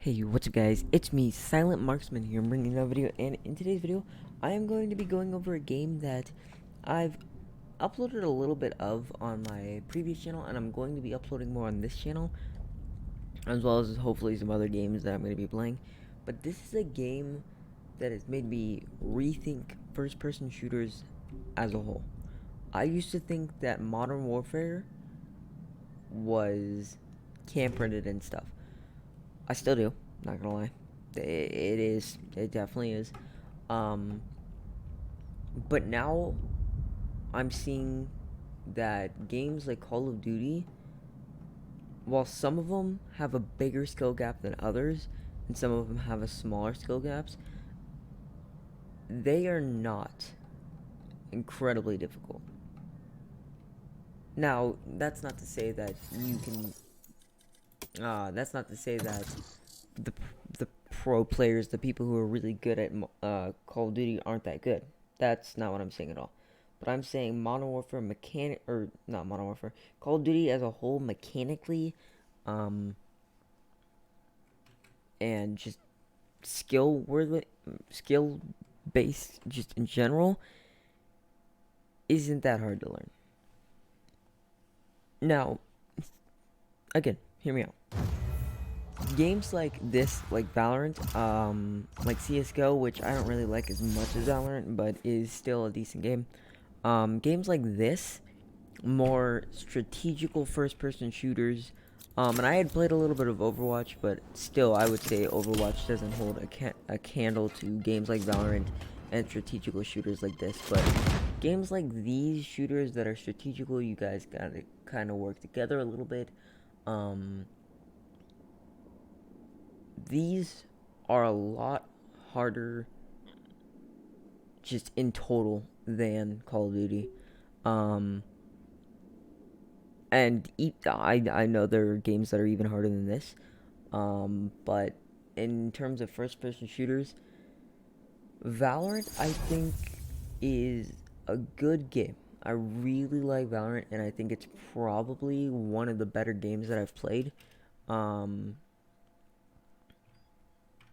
Hey, what's up guys? It's me, Silent Marksman here, I'm bringing another video, and in today's video, I am going to be going over a game that I've uploaded a little bit of on my previous channel, and I'm going to be uploading more on this channel, as well as hopefully some other games that I'm going to be playing. But this is a game that has made me rethink first-person shooters as a whole. I used to think that Modern Warfare was camp-rented and stuff. I still do, not gonna lie. It definitely is. But now I'm seeing that games like Call of Duty, while some of them have a bigger skill gap than others, and some of them have a smaller skill gaps, they are not incredibly difficult. Now, that's not to say that you can that's not to say that the pro players, the people who are really good at Call of Duty, aren't that good. That's not what I'm saying at all. But I'm saying Modern Warfare not Modern Warfare, Call of Duty as a whole, mechanically, and just skill based, just in general, isn't that hard to learn. Now, again, hear me out. Games like this, like Valorant, like CSGO, which I don't really like as much as Valorant, but is still a decent game. Games like this, more strategical first-person shooters, and I had played a little bit of Overwatch, but still, I would say Overwatch doesn't hold a candle to games like Valorant and strategical shooters like this. But games like these shooters that are strategical, you guys gotta kind of work together a little bit. These are a lot harder just in total than Call of Duty. And I know there are games that are even harder than this. But in terms of first-person shooters, Valorant, I think, is a good game. I really like Valorant, and I think it's probably one of the better games that I've played.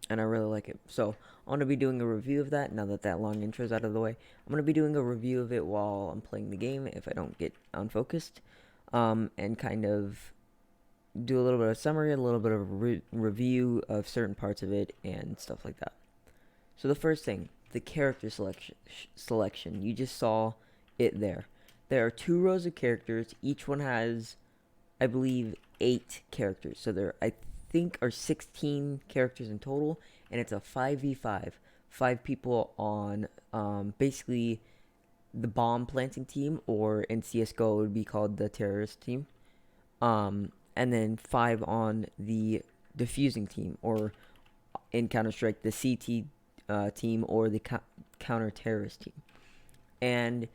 And I really like it. So I'm going to be doing a review of that now that long intro is out of the way. I'm going to be doing a review of it while I'm playing the game if I don't get unfocused, and kind of do a little bit of summary, a little bit of review of certain parts of it and stuff like that. So the first thing, the character selection. You just saw it there. There are 2 rows of characters. Each one has, I believe, 8 characters. So there, I think, are 16 characters in total, and it's a 5v5. 5 people on basically the bomb planting team, or in CSGO it would be called the terrorist team. And then 5 on the defusing team, or in Counter-Strike, the CT team, or the counter-terrorist team. And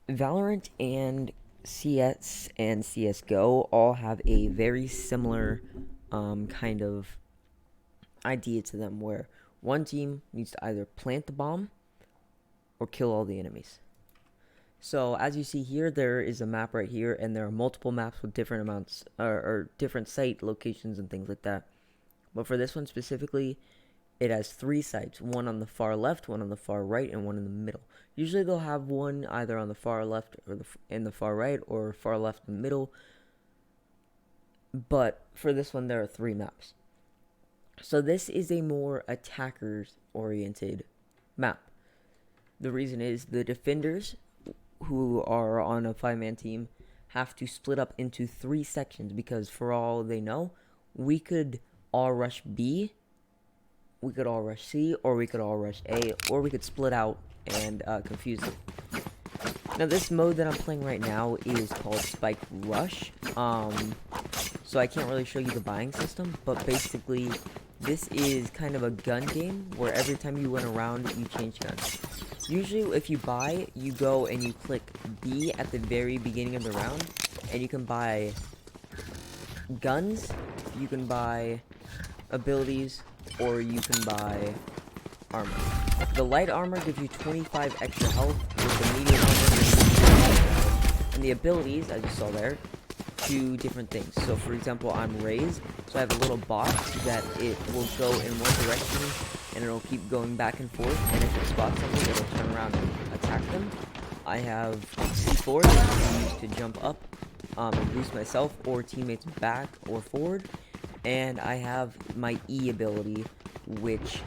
Valorant and CS and CSGO all have a very similar kind of idea to them, where one team needs to either plant the bomb or kill all the enemies. So as you see here, there is a map right here, and there are multiple maps with different amounts or different site locations and things like that. But for this one specifically, it has 3 sites, one on the far left, one on the far right, and one in the middle. Usually they'll have one either on the far left or in the far right, or far left in the middle. But for this one, there are 3 maps. So this is a more attackers-oriented map. The reason is the defenders, who are on a 5-man team, have to split up into 3 sections, because for all they know, we could all rush B, we could all rush C, or we could all rush A, or we could split out and confuse them. Now this mode that I'm playing right now is called Spike Rush. So I can't really show you the buying system, but basically this is kind of a gun game where every time you run around, you change guns. Usually if you buy, you go and you click B at the very beginning of the round, and you can buy guns, you can buy abilities, or you can buy armor. The light armor gives you 25 extra health, with the medium armor, and the abilities, as you saw there, to different things. So for example, I'm raised, so I have a little box that it will go in one direction and it'll keep going back and forth, and if it spots something, it'll turn around and attack them. I have C4 that I can use to jump up and boost myself or teammates back or forward. And I have my E ability, which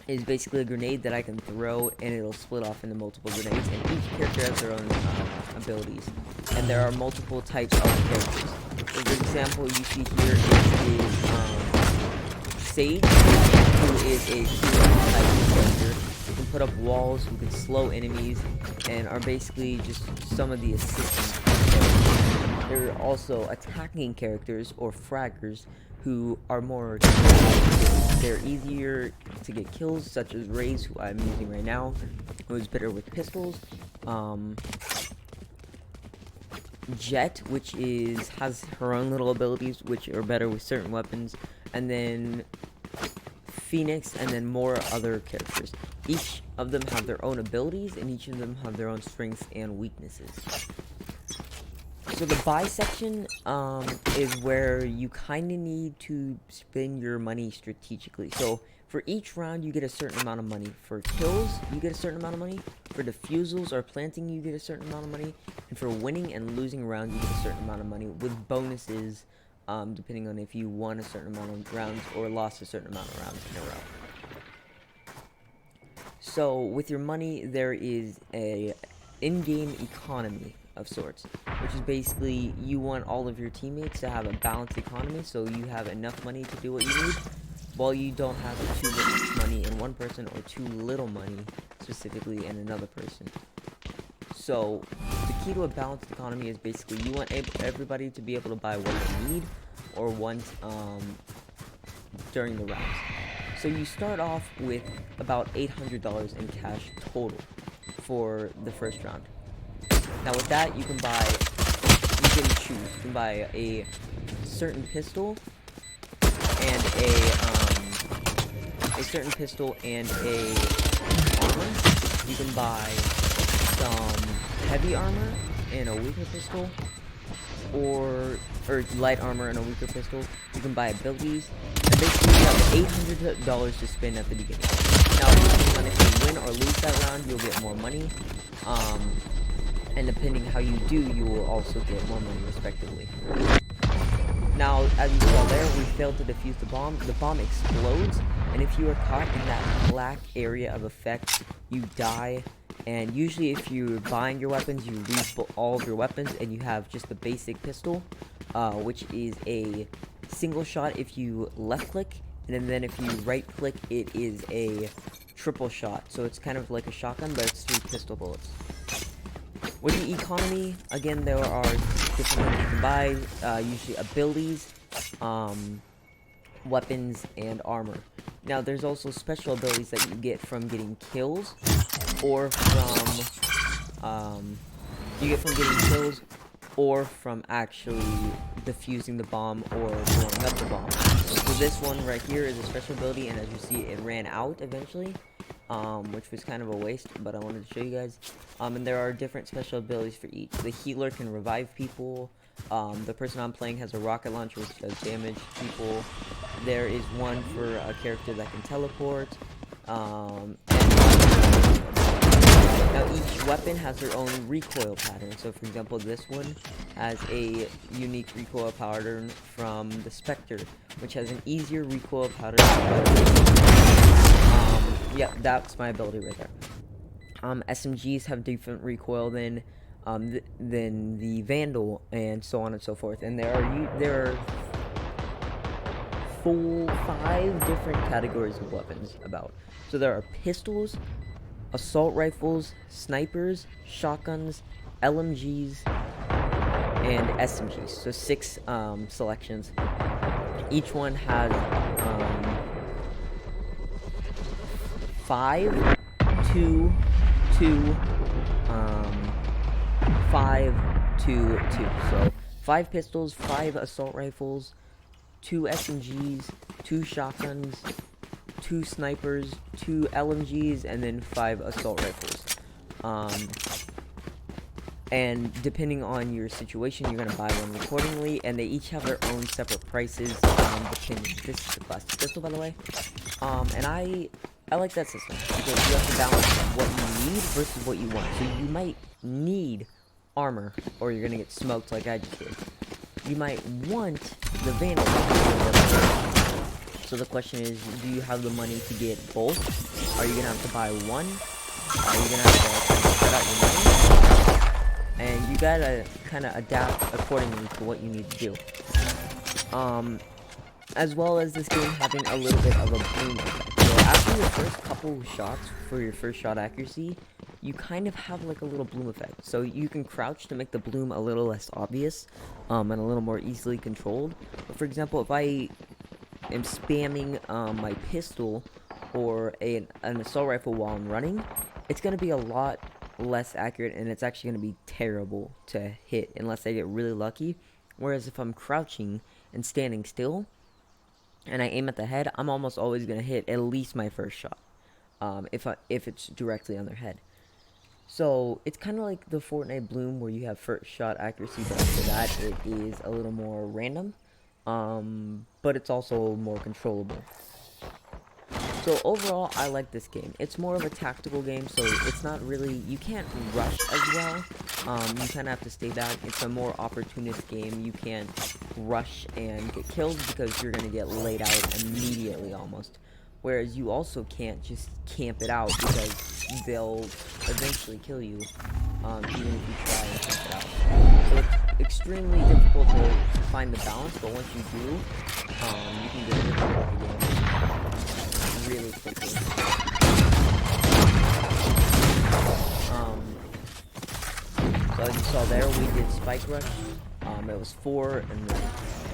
is basically a grenade that I can throw and it'll split off into multiple grenades, and each character has their own abilities. And there are multiple types of characters. For example, you see here is Sage, who is a healer type of character. Who can put up walls, who can slow enemies, and are basically just some of the assistants. There are also attacking characters or fraggers who are more they're easier to get kills, such as Raze, who I'm using right now, who is better with pistols. Jet, which has her own little abilities, which are better with certain weapons, and then Phoenix, and then more other characters. Each of them have their own abilities, and each of them have their own strengths and weaknesses. So the buy section is where you kind of need to spend your money strategically. So for each round, you get a certain amount of money. For kills, you get a certain amount of money. For defusals or planting, you get a certain amount of money. And for winning and losing rounds, you get a certain amount of money, with bonuses depending on if you won a certain amount of rounds or lost a certain amount of rounds in a row. So with your money, there is a in-game economy of sorts, which is basically you want all of your teammates to have a balanced economy, so you have enough money to do what you need, while you don't have too much money in one person or too little money specifically in another person. So the key to a balanced economy is basically you want everybody to be able to buy what they need or want during the rounds. So you start off with about $800 in cash total for the first round. Now with that, you can choose. You can buy a certain pistol and a certain pistol and a armor. You can buy some heavy armor and a weaker pistol, or light armor and a weaker pistol. You can buy abilities, and basically you have $800 to spend at the beginning. Now, depending on if you win or lose that round, you'll get more money. And depending how you do, you will also get more money respectively. Now, as you saw there, we failed to defuse the bomb. The bomb explodes, and if you are caught in that black area of effect, you die. And usually if you're buying your weapons, you lose all of your weapons, and you have just the basic pistol, which is a single shot if you left click, and then if you right click, it is a triple shot. So it's kind of like a shotgun, but it's 3 pistol bullets. With the economy, again, there are different things you can buy, usually abilities, weapons, and armor. Now, there's also special abilities that you get from getting kills, or from actually defusing the bomb or blowing up the bomb. So this one right here is a special ability, and as you see, it ran out eventually. Which was kind of a waste, but I wanted to show you guys. And there are different special abilities for each. The healer can revive people. The person I'm playing has a rocket launcher, which does damage people. There is one for a character that can teleport. Now each weapon has their own recoil pattern. So for example, this one has a unique recoil pattern from the Spectre, which has an easier recoil pattern. Yeah, that's my ability right there. SMGs have different recoil than the Vandal, and so on and so forth. And there are 5 different categories of weapons about. So there are pistols, assault rifles, snipers, shotguns, LMGs, and SMGs. So 6 selections. Each one has 5, 2, 2, 5, 2, 2. So 5 pistols, 5 assault rifles, 2 SMGs, 2 shotguns, 2 snipers, 2 LMGs, and then 5 assault rifles. and depending on your situation, you're gonna buy one accordingly, and they each have their own separate prices. Depending, this is the plastic pistol, by the way, and I like that system because you have to balance what you need versus what you want. So you might need armor, or you're gonna get smoked like I just did. You might want the vandal. So the question is, do you have the money to get both? Are you gonna have to buy one? Are you gonna have to spread out your money? And you gotta kind of adapt accordingly to what you need to do. As well as this game having a little bit of a bloom effect. So after your first couple shots, for your first shot accuracy, you kind of have like a little bloom effect. So you can crouch to make the bloom a little less obvious, and a little more easily controlled. But for example, if I am spamming my pistol or an assault rifle while I'm running, it's going to be a lot less accurate, and it's actually going to be terrible to hit unless I get really lucky. Whereas if I'm crouching and standing still and I aim at the head, I'm almost always going to hit at least my first shot, if it's directly on their head. So it's kind of like the Fortnite bloom where you have first shot accuracy, but after that it is a little more random, but it's also more controllable. So overall, I like this game. It's more of a tactical game, so it's not really, you can't rush as well. You kind of have to stay back. It's a more opportunist game. You can't rush and get killed because you're going to get laid out immediately almost. Whereas you also can't just camp it out because they'll eventually kill you, even if you try and camp it out. So it's extremely difficult to find the balance, but once you do, you can get into the game really quickly. So as you saw there, we did Spike Rush. It was 4 and 1.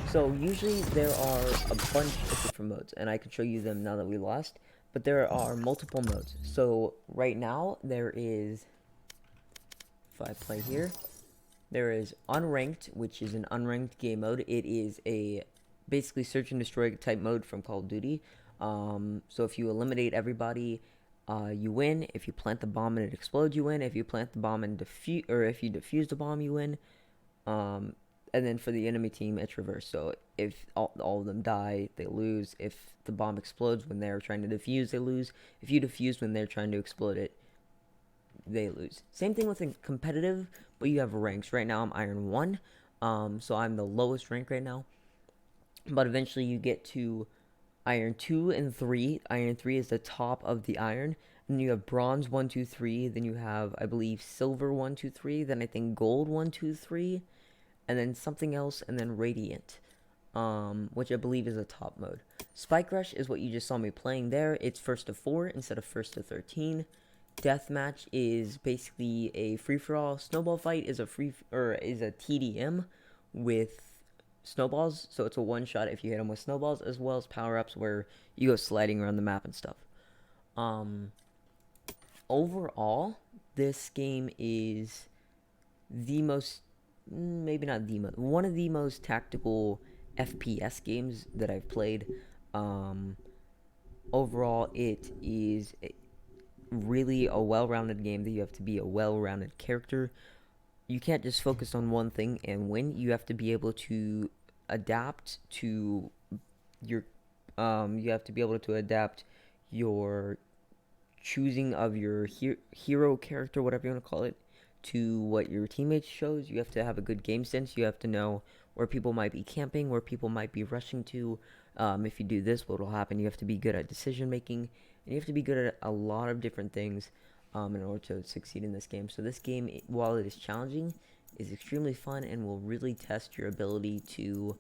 So usually there are a bunch of different modes, and I can show you them now that we lost, but there are multiple modes. So right now there is, if I play here, there is Unranked, which is an unranked game mode. It is a basically search and destroy type mode from Call of Duty. So if you eliminate everybody, you win. If you plant the bomb and it explodes, you win. If you plant the bomb and if you defuse the bomb, you win. And then for the enemy team, it's reverse. So if all of them die, they lose. If the bomb explodes when they're trying to defuse, they lose. If you defuse when they're trying to explode it, they lose. Same thing with competitive, but you have ranks. Right now I'm Iron 1, so I'm the lowest rank right now. But eventually you get to Iron 2 and 3. Iron 3 is the top of the iron. And you have Bronze 1, 2, 3. Then you have, I believe, Silver 1, 2, 3. Then I think Gold 1, 2, 3. And then something else, and then Radiant, which I believe is a top mode. Spike Rush is what you just saw me playing there. It's 1st to 4 instead of 1st to 13. Deathmatch is basically a free-for-all. Snowball Fight is a TDM with snowballs, so it's a one-shot if you hit them with snowballs, as well as power-ups where you go sliding around the map and stuff. Overall, this game is the most, maybe not the most, one of the most tactical FPS games that I've played. Overall, it is really a well-rounded game that you have to be a well-rounded character. You can't just focus on one thing and win. You have to be able to adapt to your your choosing of your hero character, whatever you want to call it, to what your teammates shows. You have to have a good game sense. You have to know where people might be camping, where people might be rushing to. If you do this, what will happen? You have to be good at decision making, and you have to be good at a lot of different things in order to succeed in this game. So this game, while it is challenging, is extremely fun and will really test your ability to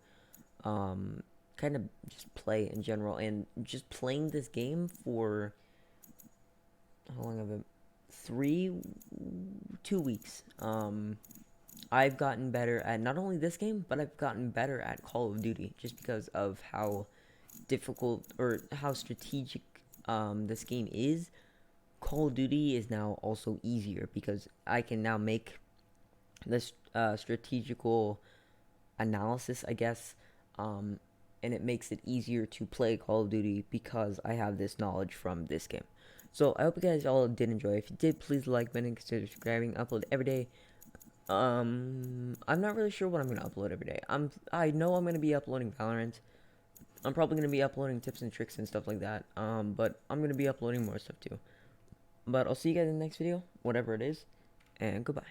kind of just play in general. And just playing this game for, how long have I? 2 weeks. I've gotten better at not only this game, but I've gotten better at Call of Duty just because of how difficult or how strategic this game is. Call of Duty is now also easier because I can now make this strategical analysis, I guess, and it makes it easier to play Call of Duty because I have this knowledge from this game. So I hope you guys all did enjoy. If you did, please like button, consider subscribing. Upload every day. I'm not really sure what I'm gonna upload every day. I know I'm gonna be uploading Valorant. I'm probably gonna be uploading tips and tricks and stuff like that. But I'm gonna be uploading more stuff too. But I'll see you guys in the next video, whatever it is, and goodbye.